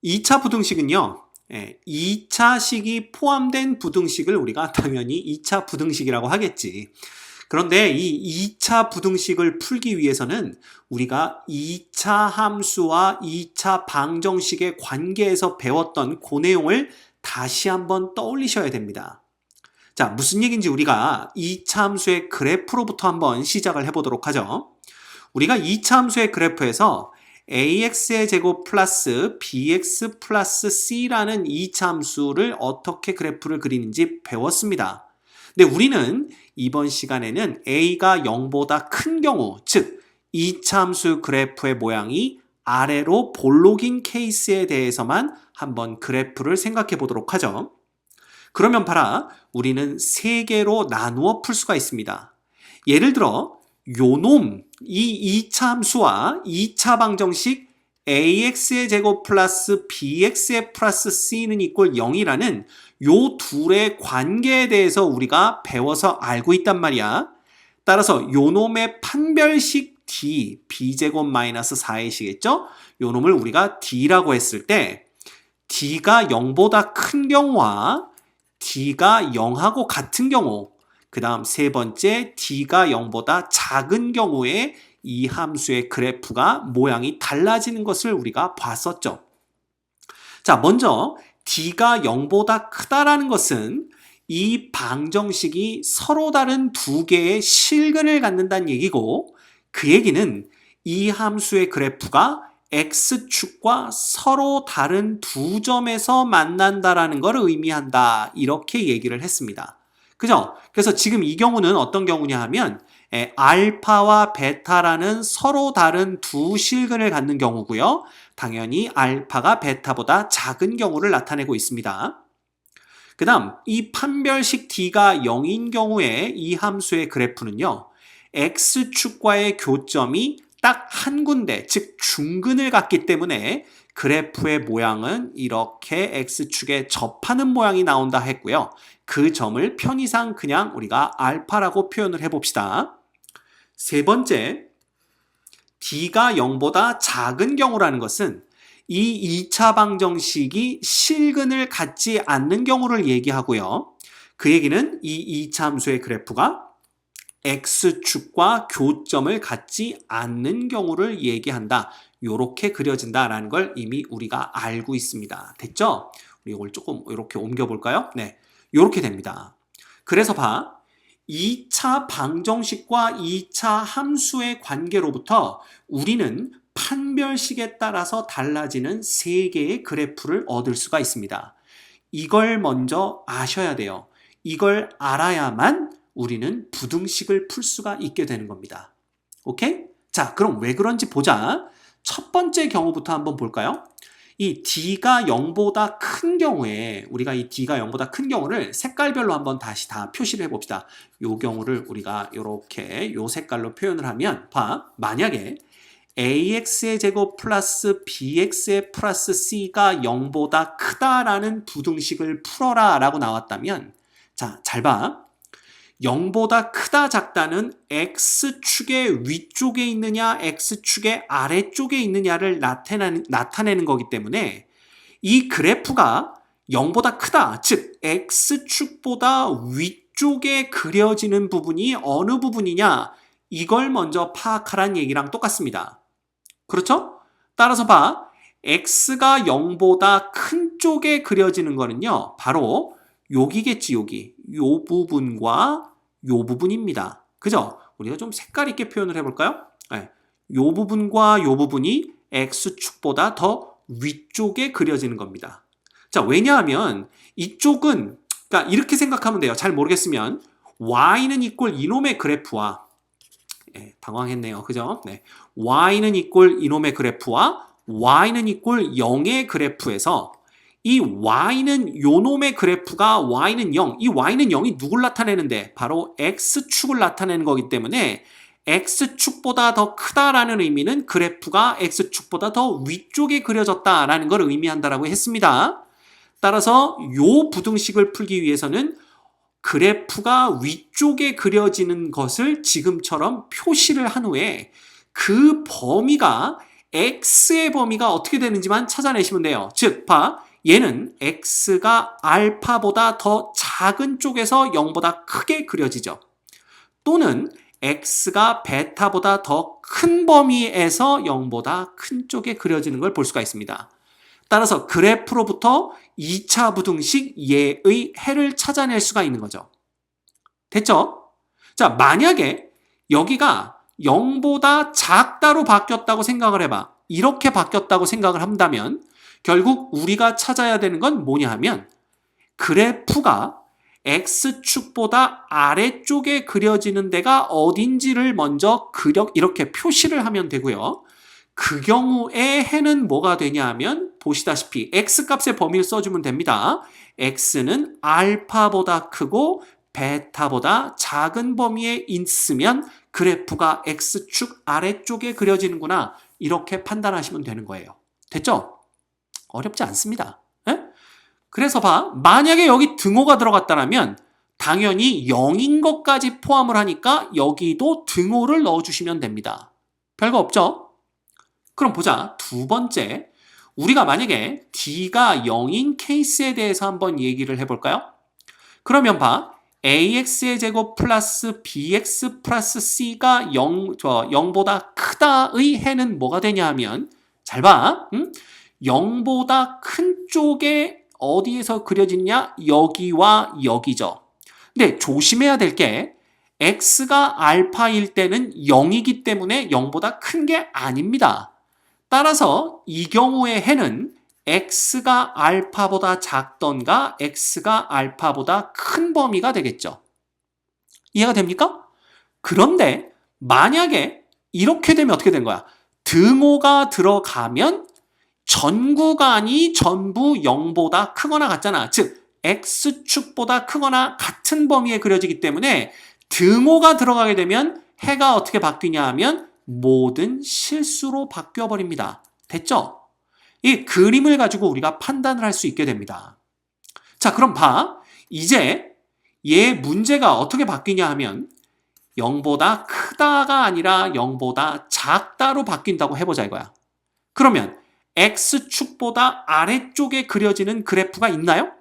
2차 부등식은요. 2차식이 포함된 부등식을 우리가 당연히 2차 부등식이라고 하겠지. 그런데 이 2차 부등식을 풀기 위해서는 우리가 2차 함수와 2차 방정식의 관계에서 배웠던 그 내용을 다시 한번 떠올리셔야 됩니다. 자, 무슨 얘기인지 우리가 2차 함수의 그래프로부터 한번 시작을 해보도록 하죠. 우리가 2차 함수의 그래프에서 ax의 제곱 플러스 bx 플러스 c라는 2차 함수를 어떻게 그래프를 그리는지 배웠습니다. 근데 우리는 이번 시간에는 a가 0보다 큰 경우, 즉 2차 함수 그래프의 모양이 아래로 볼록인 케이스에 대해서만 한번 그래프를 생각해 보도록 하죠. 그러면 봐라, 우리는 3개로 나누어 풀 수가 있습니다. 예를 들어 요놈, 이 2차 함수와 2차 방정식 ax의 제곱 플러스 bx의 플러스 c는 이꼴 0이라는 요 둘의 관계에 대해서 우리가 배워서 알고 있단 말이야. 따라서 요놈의 판별식 d, b제곱 마이너스 4이시겠죠? 요놈을 우리가 d라고 했을 때 d가 0보다 큰 경우와 d가 0하고 같은 경우, 그 다음 세 번째 d가 0보다 작은 경우에 이 함수의 그래프가 모양이 달라지는 것을 우리가 봤었죠. 자, 먼저 d가 0보다 크다라는 것은 이 방정식이 서로 다른 두 개의 실근을 갖는다는 얘기고, 그 얘기는 이 함수의 그래프가 x축과 서로 다른 두 점에서 만난다라는 걸 의미한다, 이렇게 얘기를 했습니다. 그죠? 그래서 지금 이 경우는 어떤 경우냐 하면 알파와 베타라는 서로 다른 두 실근을 갖는 경우고요. 당연히 알파가 베타보다 작은 경우를 나타내고 있습니다. 그 다음 이 판별식 d가 0인 경우에 이 함수의 그래프는요. x축과의 교점이 딱 한 군데, 즉 중근을 갖기 때문에 그래프의 모양은 이렇게 x축에 접하는 모양이 나온다 했고요. 그 점을 편의상 그냥 우리가 알파라고 표현을 해봅시다. 세 번째, d가 0보다 작은 경우라는 것은 이 2차 방정식이 실근을 갖지 않는 경우를 얘기하고요. 그 얘기는 이 2차 함수의 그래프가 x축과 교점을 갖지 않는 경우를 얘기한다. 이렇게 그려진다라는 걸 이미 우리가 알고 있습니다. 됐죠? 우리 이걸 조금 이렇게 옮겨볼까요? 네, 이렇게 됩니다. 그래서 봐. 2차 방정식과 2차 함수의 관계로부터 우리는 판별식에 따라서 달라지는 3개의 그래프를 얻을 수가 있습니다. 이걸 먼저 아셔야 돼요. 이걸 알아야만 우리는 부등식을 풀 수가 있게 되는 겁니다. 오케이? 자, 그럼 왜 그런지 보자. 첫 번째 경우부터 한번 볼까요? 이 d가 0보다 큰 경우에 우리가 이 d가 0보다 큰 경우를 색깔별로 한번 다시 다 표시를 해봅시다. 요 경우를 우리가 이렇게 요 색깔로 표현을 하면 봐, 만약에 ax의 제곱 플러스 bx의 플러스 c가 0보다 크다라는 부등식을 풀어라 라고 나왔다면, 자, 잘 봐. 0보다 크다 작다는 x축의 위쪽에 있느냐 x축의 아래쪽에 있느냐를 나타내는 거기 때문에 이 그래프가 0보다 크다, 즉 x축보다 위쪽에 그려지는 부분이 어느 부분이냐, 이걸 먼저 파악하라는 얘기랑 똑같습니다. 그렇죠? 따라서 봐, x가 0보다 큰 쪽에 그려지는 거는요, 바로 여기겠지, 여기. 요 부분과 요 부분입니다. 그죠? 우리가 좀 색깔 있게 표현을 해볼까요? 네. 요 부분과 요 부분이 x축보다 더 위쪽에 그려지는 겁니다. 자, 왜냐하면 이쪽은, 그러니까 이렇게 생각하면 돼요. 잘 모르겠으면 y는 이꼴 이놈의 그래프와, 네, 당황했네요. 그죠? 네. y는 이꼴 이놈의 그래프와 y는 이꼴 0의 그래프에서 이 y는 요놈의 그래프가 y는 0, 이 y는 0이 누굴 나타내는데 바로 x축을 나타내는 거기 때문에 x축보다 더 크다라는 의미는 그래프가 x축보다 더 위쪽에 그려졌다라는 걸 의미한다라고 했습니다. 따라서 요 부등식을 풀기 위해서는 그래프가 위쪽에 그려지는 것을 지금처럼 표시를 한 후에 그 범위가 x의 범위가 어떻게 되는지만 찾아내시면 돼요. 즉, 얘는 x가 알파보다 더 작은 쪽에서 0보다 크게 그려지죠. 또는 x가 베타보다 더 큰 범위에서 0보다 큰 쪽에 그려지는 걸 볼 수가 있습니다. 따라서 그래프로부터 2차 부등식 얘의 해를 찾아낼 수가 있는 거죠. 됐죠? 자, 만약에 여기가 0보다 작다로 바뀌었다고 생각을 해봐. 이렇게 바뀌었다고 생각을 한다면 결국 우리가 찾아야 되는 건 뭐냐 하면 그래프가 X축보다 아래쪽에 그려지는 데가 어딘지를 먼저 이렇게 표시를 하면 되고요. 그 경우에 해는 뭐가 되냐 하면 보시다시피 X값의 범위를 써주면 됩니다. X는 알파보다 크고 베타보다 작은 범위에 있으면 그래프가 X축 아래쪽에 그려지는구나. 이렇게 판단하시면 되는 거예요. 됐죠? 어렵지 않습니다. 에? 그래서 만약에 여기 등호가 들어갔다면 당연히 0인 것까지 포함을 하니까 여기도 등호를 넣어주시면 됩니다. 별거 없죠? 그럼 보자. 두 번째, 우리가 만약에 D가 0인 케이스에 대해서 한번 얘기를 해볼까요? 그러면 AX의 제곱 플러스 BX 플러스 C가 0보다 크다의 해는 뭐가 되냐 하면 잘 봐. 0보다 큰 쪽에 어디에서 그려지냐? 여기와 여기죠. 근데 조심해야 될 게 X가 알파일 때는 0이기 때문에 0보다 큰 게 아닙니다. 따라서 이 경우의 해는 X가 알파보다 작던가 X가 알파보다 큰 범위가 되겠죠. 이해가 됩니까? 그런데 만약에 이렇게 되면 어떻게 된 거야? 등호가 들어가면 전 구간이 전부 0보다 크거나 같잖아. 즉 X축보다 크거나 같은 범위에 그려지기 때문에 등호가 들어가게 되면 해가 어떻게 바뀌냐 하면 모든 실수로 바뀌어버립니다. 됐죠? 이 그림을 가지고 우리가 판단을 할 수 있게 됩니다. 자, 그럼 이제 얘 문제가 어떻게 바뀌냐 하면 0보다 크다가 아니라 0보다 작다로 바뀐다고 해보자 이거야. 그러면 X축보다 아래쪽에 그려지는 그래프가 있나요?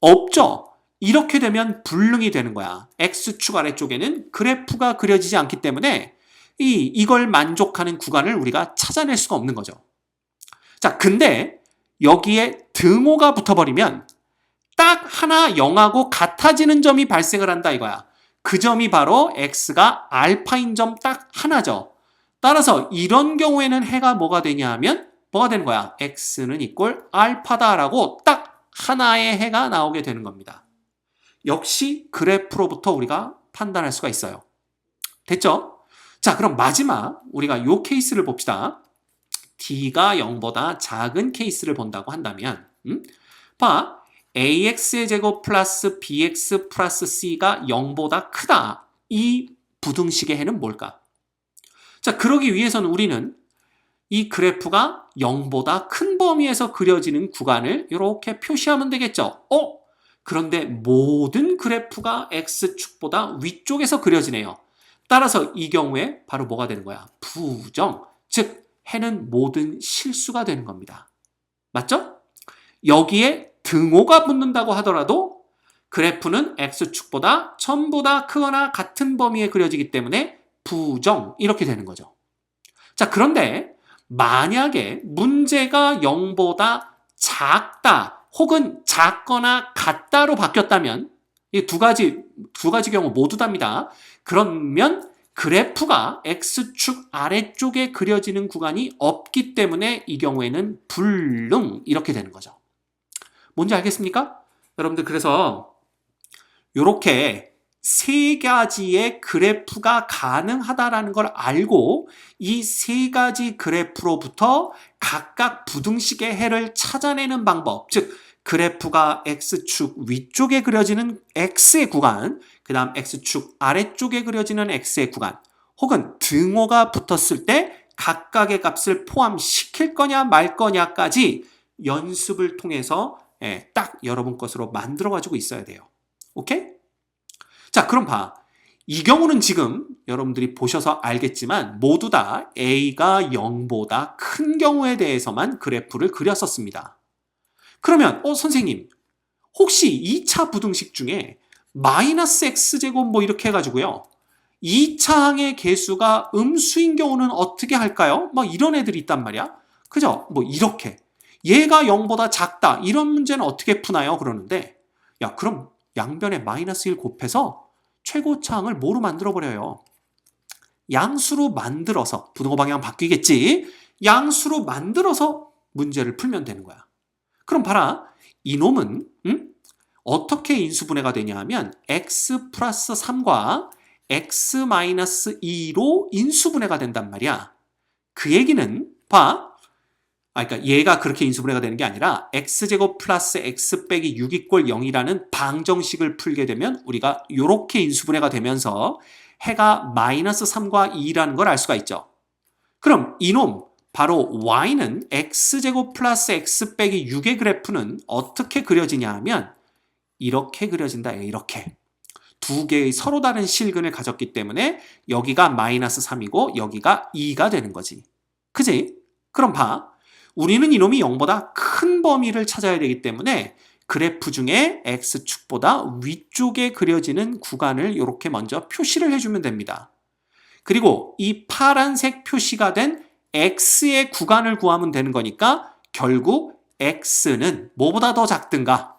없죠. 이렇게 되면 불능이 되는 거야. X축 아래쪽에는 그래프가 그려지지 않기 때문에 이걸 만족하는 구간을 우리가 찾아낼 수가 없는 거죠. 자, 근데 여기에 등호가 붙어버리면 딱 하나 0하고 같아지는 점이 발생을 한다 이거야. 그 점이 바로 X가 알파인 점 딱 하나죠. 따라서 이런 경우에는 해가 뭐가 되냐 하면 뭐가 되는 거야? X는 이꼴 알파다라고 딱 하나의 해가 나오게 되는 겁니다. 역시 그래프로부터 우리가 판단할 수가 있어요. 됐죠? 자, 그럼 마지막 우리가 요 케이스를 봅시다. D가 0보다 작은 케이스를 본다고 한다면 AX의 제곱 플러스 BX 플러스 C가 0보다 크다. 이 부등식의 해는 뭘까? 자, 그러기 위해서는 우리는 이 그래프가 0보다 큰 범위에서 그려지는 구간을 이렇게 표시하면 되겠죠. 그런데 모든 그래프가 X축보다 위쪽에서 그려지네요. 따라서 이 경우에 바로 뭐가 되는 거야? 부정. 즉 해는 모든 실수가 되는 겁니다. 맞죠? 여기에 등호가 붙는다고 하더라도 그래프는 X축보다 전부 다 크거나 같은 범위에 그려지기 때문에 부정 이렇게 되는 거죠. 자, 그런데 만약에 문제가 0보다 작다 혹은 작거나 같다로 바뀌었다면 이 두 가지 경우 모두 답니다. 그러면 그래프가 X축 아래쪽에 그려지는 구간이 없기 때문에 이 경우에는 불능 이렇게 되는 거죠. 뭔지 알겠습니까? 여러분들 그래서 이렇게 세 가지의 그래프가 가능하다라는 걸 알고 이 세 가지 그래프로부터 각각 부등식의 해를 찾아내는 방법, 즉 그래프가 X축 위쪽에 그려지는 X의 구간, 그 다음 X축 아래쪽에 그려지는 X의 구간, 혹은 등호가 붙었을 때 각각의 값을 포함시킬 거냐 말 거냐까지 연습을 통해서 딱 여러분 것으로 만들어 가지고 있어야 돼요. 오케이? 자, 그럼 이 경우는 지금 여러분들이 보셔서 알겠지만 모두 다 a가 0보다 큰 경우에 대해서만 그래프를 그렸었습니다. 그러면 선생님 혹시 2차 부등식 중에 마이너스 x제곱 뭐 이렇게 해가지고요 2차 항의 개수가 음수인 경우는 어떻게 할까요? 막 이런 애들이 있단 말이야. 그죠? 뭐 이렇게 얘가 0보다 작다 이런 문제는 어떻게 푸나요? 그러는데 야 그럼 양변에 마이너스 1 곱해서 최고차항을 뭐로 만들어버려요? 양수로 만들어서 부등호 방향 바뀌겠지. 양수로 만들어서 문제를 풀면 되는 거야. 그럼 봐라. 이놈은 어떻게 인수분해가 되냐 하면 x 플러스 3과 x 마이너스 2로 인수분해가 된단 말이야. 그 얘기는 봐. 그러니까 얘가 그렇게 인수분해가 되는 게 아니라 x제곱 플러스 x 빼기 6 이꼴 0이라는 방정식을 풀게 되면 우리가 이렇게 인수분해가 되면서 해가 마이너스 3과 2라는 걸 알 수가 있죠. 그럼 이놈 바로 y는 x제곱 플러스 x 빼기 6의 그래프는 어떻게 그려지냐 하면 이렇게 그려진다. 이렇게. 두 개의 서로 다른 실근을 가졌기 때문에 여기가 마이너스 3이고 여기가 2가 되는 거지. 그지? 그럼 봐. 우리는 이놈이 0보다 큰 범위를 찾아야 되기 때문에 그래프 중에 x축보다 위쪽에 그려지는 구간을 이렇게 먼저 표시를 해주면 됩니다. 그리고 이 파란색 표시가 된 x의 구간을 구하면 되는 거니까 결국 x는 뭐보다 더 작든가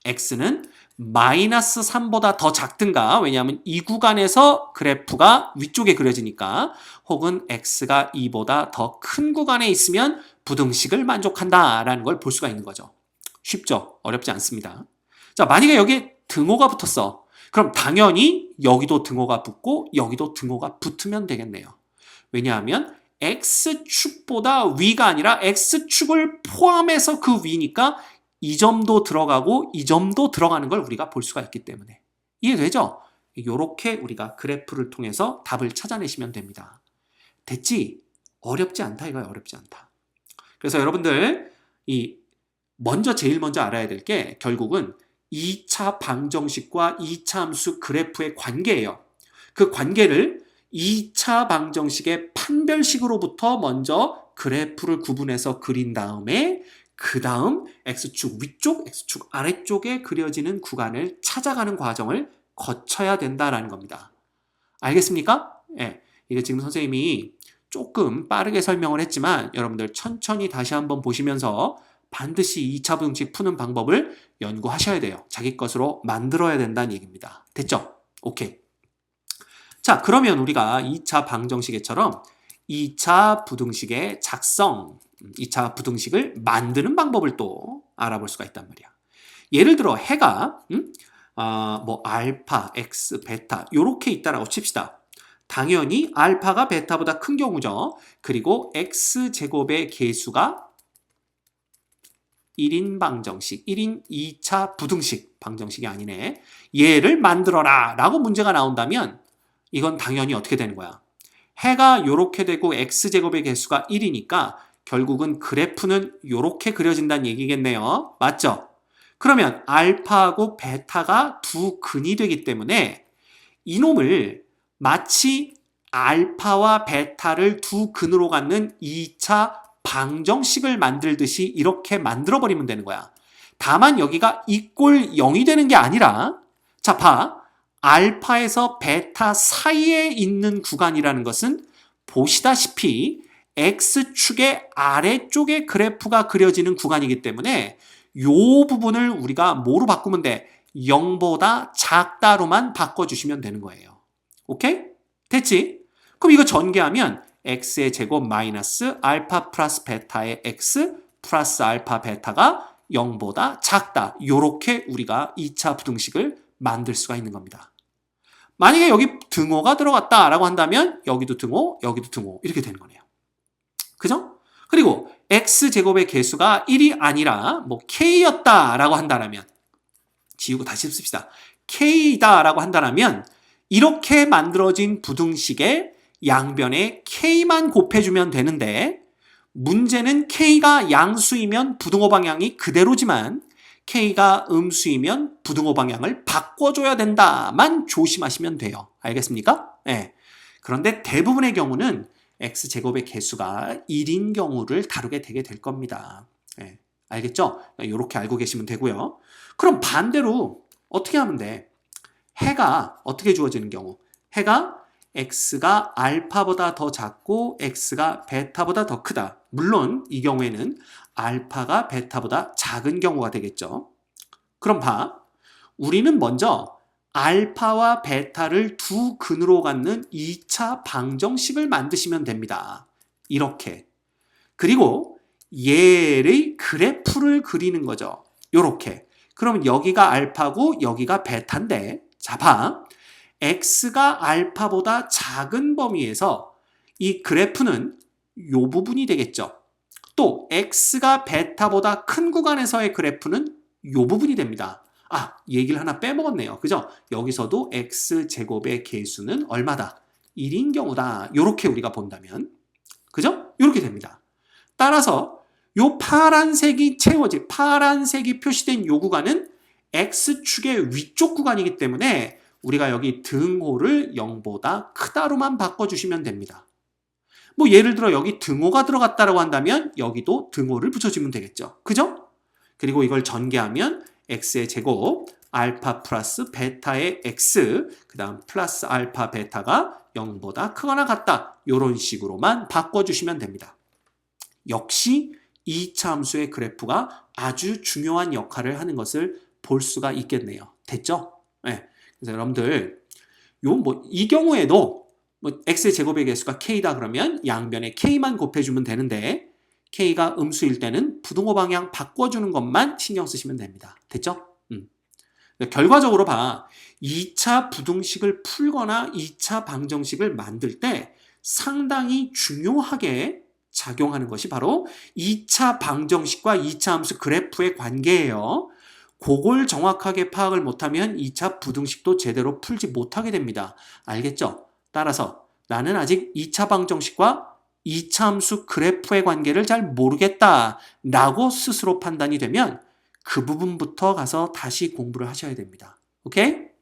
x는 마이너스 3보다 더 작든가 왜냐하면 이 구간에서 그래프가 위쪽에 그려지니까 혹은 x가 2보다 더 큰 구간에 있으면 부등식을 만족한다라는 걸 볼 수가 있는 거죠. 쉽죠? 어렵지 않습니다. 자, 만약에 여기에 등호가 붙었어. 그럼 당연히 여기도 등호가 붙고 여기도 등호가 붙으면 되겠네요. 왜냐하면 x축보다 위가 아니라 x축을 포함해서 그 위니까 이 점도 들어가고 이 점도 들어가는 걸 우리가 볼 수가 있기 때문에 이해되죠? 이렇게 우리가 그래프를 통해서 답을 찾아내시면 됩니다. 됐지? 어렵지 않다 이거야. 어렵지 않다. 그래서 여러분들 제일 먼저 알아야 될 게 결국은 2차 방정식과 2차 함수 그래프의 관계예요. 그 관계를 2차 방정식의 판별식으로부터 먼저 그래프를 구분해서 그린 다음에 그 다음 x축 위쪽, x축 아래쪽에 그려지는 구간을 찾아가는 과정을 거쳐야 된다라는 겁니다. 알겠습니까? 예. 이게 지금 선생님이 조금 빠르게 설명을 했지만 여러분들 천천히 다시 한번 보시면서 반드시 2차 부등식 푸는 방법을 연구하셔야 돼요. 자기 것으로 만들어야 된다는 얘기입니다. 됐죠? 오케이. 자, 그러면 우리가 2차 방정식에처럼 2차 부등식의 작성, 2차 부등식을 만드는 방법을 또 알아볼 수가 있단 말이야. 예를 들어 해가 알파, x, 베타 이렇게 있다라고 칩시다. 당연히 알파가 베타보다 큰 경우죠. 그리고 x제곱의 개수가 1인 방정식, 1인 2차 부등식 방정식이 아니네. 얘를 만들어라 라고 문제가 나온다면 이건 당연히 어떻게 되는 거야? 해가 이렇게 되고 x제곱의 개수가 1이니까 결국은 그래프는 이렇게 그려진다는 얘기겠네요. 맞죠? 그러면 알파하고 베타가 두 근이 되기 때문에 이놈을 마치 알파와 베타를 두 근으로 갖는 2차 방정식을 만들듯이 이렇게 만들어버리면 되는 거야. 다만 여기가 이꼴 0이 되는 게 아니라 자, 봐. 알파에서 베타 사이에 있는 구간이라는 것은 보시다시피 x축의 아래쪽에 그래프가 그려지는 구간이기 때문에 이 부분을 우리가 뭐로 바꾸면 돼? 0보다 작다로만 바꿔주시면 되는 거예요. 오케이? 됐지? 그럼 이거 전개하면 x의 제곱 마이너스 알파 플러스 베타의 x 플러스 알파 베타가 0보다 작다. 이렇게 우리가 2차 부등식을 만들 수가 있는 겁니다. 만약에 여기 등호가 들어갔다라고 한다면 여기도 등호, 여기도 등호 이렇게 되는 거네요. 그죠? 그리고 x제곱의 개수가 1이 아니라 k였다라고 한다면 지우고 다시 씁시다. k다라고 한다면 이렇게 만들어진 부등식의 양변에 k만 곱해주면 되는데 문제는 k가 양수이면 부등호 방향이 그대로지만 k가 음수이면 부등호 방향을 바꿔줘야 된다만 조심하시면 돼요. 알겠습니까? 예. 그런데 대부분의 경우는 x제곱의 개수가 1인 경우를 다루게 되게 될 겁니다. 예. 알겠죠? 이렇게 알고 계시면 되고요. 그럼 반대로 어떻게 하면 돼? 해가 어떻게 주어지는 경우? 해가 x가 알파보다 더 작고 x가 베타보다 더 크다. 물론 이 경우에는 알파가 베타보다 작은 경우가 되겠죠. 그럼 봐. 우리는 먼저 알파와 베타를 두 근으로 갖는 2차 방정식을 만드시면 됩니다. 이렇게. 그리고 얘의 그래프를 그리는 거죠. 이렇게. 그럼 여기가 알파고 여기가 베타인데, 자 봐. x가 알파보다 작은 범위에서 이 그래프는 이 부분이 되겠죠. 또 x가 베타보다 큰 구간에서의 그래프는 이 부분이 됩니다. 얘기를 하나 빼먹었네요. 그죠? 여기서도 x제곱의 개수는 얼마다? 1인 경우다. 이렇게 우리가 본다면. 그죠? 이렇게 됩니다. 따라서 요 파란색이 표시된 요 구간은 x축의 위쪽 구간이기 때문에 우리가 여기 등호를 0보다 크다로만 바꿔주시면 됩니다. 뭐 예를 들어 여기 등호가 들어갔다라고 한다면 여기도 등호를 붙여주면 되겠죠. 그죠? 그리고 이걸 전개하면 x의 제곱, 알파 플러스 베타의 x, 그 다음 플러스 알파 베타가 0보다 크거나 같다. 이런 식으로만 바꿔주시면 됩니다. 역시 2차 함수의 그래프가 아주 중요한 역할을 하는 것을 볼 수가 있겠네요. 됐죠? 네. 그래서 여러분들 이 경우에도 x의 제곱의 개수가 k다 그러면 양변에 k만 곱해주면 되는데 k가 음수일 때는 부등호 방향 바꿔주는 것만 신경 쓰시면 됩니다. 됐죠? 결과적으로 봐. 2차 부등식을 풀거나 2차 방정식을 만들 때 상당히 중요하게 작용하는 것이 바로 2차 방정식과 2차 함수 그래프의 관계예요. 그걸 정확하게 파악을 못하면 2차 부등식도 제대로 풀지 못하게 됩니다. 알겠죠? 따라서 나는 아직 2차 방정식과 2차 함수 그래프의 관계를 잘 모르겠다 라고 스스로 판단이 되면 그 부분부터 가서 다시 공부를 하셔야 됩니다. 오케이?